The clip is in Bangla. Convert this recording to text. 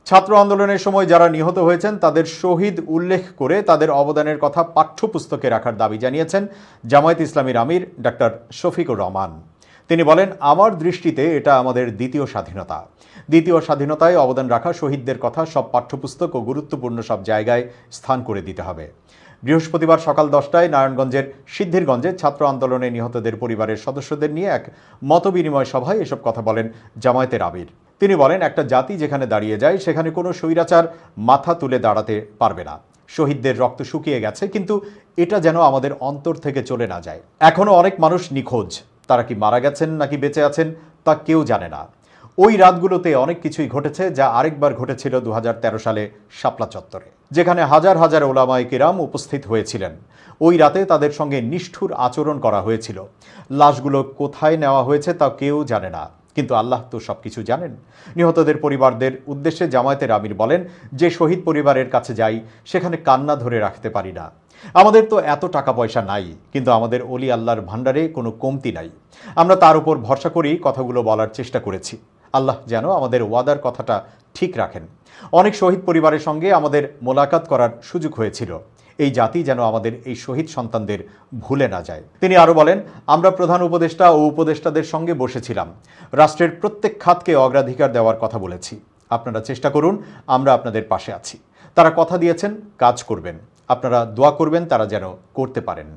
ছাত্র আন্দোলনের সময় যারা নিহত হয়েছেন তাদের শহীদ উল্লেখ করে তাদের অবদানের কথা পাঠ্যপুস্তকে রাখার দাবি জানিয়েছেন জামায়াত ইসলামীর আমির ডাক্তার শফিকুর রহমান। তিনি বলেন, আমার দৃষ্টিতে এটা আমাদের দ্বিতীয় স্বাধীনতা। দ্বিতীয় স্বাধীনতায় অবদান রাখা শহীদদের কথা সব পাঠ্যপুস্তক ও গুরুত্বপূর্ণ সব জায়গায় স্থান করে দিতে হবে। বৃহস্পতিবার সকাল 10টায় নারায়ণগঞ্জের সিদ্ধিরগঞ্জে ছাত্র আন্দোলনে নিহতদের পরিবারের সদস্যদের নিয়ে এক মতবিনিময় সভায় এসব কথা বলেন জামায়াতের আমির। তিনি বলেন, একটা জাতি যেখানে দাঁড়িয়ে যায় সেখানে কোনো স্বৈরাচার মাথা তুলে দাঁড়াতে পারবে না। শহীদদের রক্ত শুকিয়ে গেছে, কিন্তু এটা যেন আমাদের অন্তর থেকে চলে না যায়। এখনো অনেক মানুষ নিখোঁজ। তারা কি মারা গেছেন নাকি বেঁচে আছেন তা কেউ জানে না। ওই রাতগুলোতে অনেক কিছুই ঘটেছে, যা আরেকবার ঘটেছিল 2013 সালে শাপলা চত্বরে, যেখানে হাজার হাজার ওলামায়ে কিরাম উপস্থিত হয়েছিলেন। ওই রাতে তাদের সঙ্গে নিষ্ঠুর আচরণ করা হয়েছিল। লাশগুলো কোথায় নেওয়া হয়েছে তা কেউ জানে না, কিন্তু আল্লাহ তো সবকিছু জানেন। নিহতদের পরিবারদের উদ্দেশ্যে জামায়াতের আমির বলেন, যে শহীদ পরিবারের কাছে যাই সেখানে কান্না ধরে রাখতে পারি না। আমাদের তো এত টাকা পয়সা নাই, কিন্তু আমাদের অলি আল্লাহর ভান্ডারে কোনো কমতি নাই। আমরা তার উপর ভরসা করেই কথাগুলো বলার চেষ্টা করেছি। আল্লাহ যেন আমাদের ওয়াদার কথাটা ঠিক রাখেন। অনেক শহীদ পরিবারের সঙ্গে আমাদের মোলাকাত করার সুযোগ হয়েছিল। এই জাতি যেন আমাদের এই শহীদ সন্তানদের ভুলে না যায়। তিনি আরও বলেন, আমরা প্রধান উপদেষ্টা ও উপদেষ্টাদের সঙ্গে বসেছিলাম। রাষ্ট্রের প্রত্যেক খাতকে অগ্রাধিকার দেওয়ার কথা বলেছি। আপনারা চেষ্টা করুন, আমরা আপনাদের পাশে আছি। তারা কথা দিয়েছেন, কাজ করবেন। আপনারা দোয়া করবেন তারা যেন করতে পারেন।